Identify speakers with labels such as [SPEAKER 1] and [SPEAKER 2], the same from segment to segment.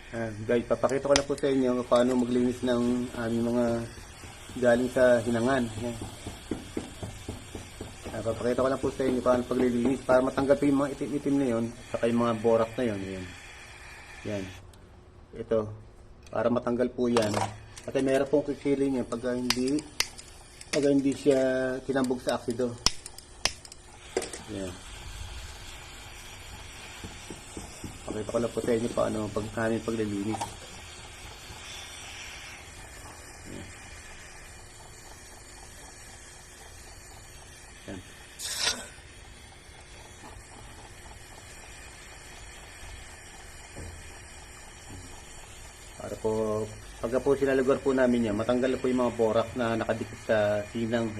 [SPEAKER 1] Guys, papakita ko lang po sa inyo paano maglinis ng aming mga galing sa hinangan. Yan. Papakita ko lang po sa inyo paano paglilinis para matanggal po yung mga itim-itim na yun, saka yung mga borak na yun. Yan. Yan. Ito, para matanggal po yan. At meron pong kikiling yan pag hindi siya tinambog sa aksido. Yan. Pakita ko lang po sa inyo paano namin paglilinis. Yan. Yan. Para po, pagka po sinalugar po namin yan, matanggal po yung mga borak na nakadikit sa sinang.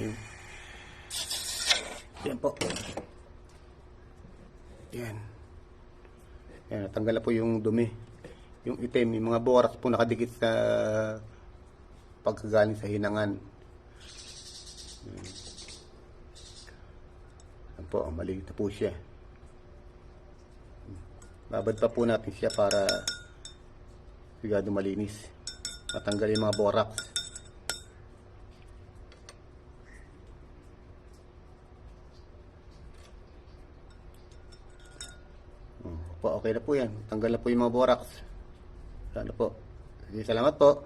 [SPEAKER 1] Yan po. Yan. Yan, natanggal na po yung dumi. Yung itim, yung mga borak po nakadikit sa pagkagaling sa hinangan. Yan po, maliit na po siya. Babad pa po natin siya para sigado malinis. Matanggal yung mga borak. Okay na po yan. Tanggal na po yung mga borax. Ano po. Salamat po.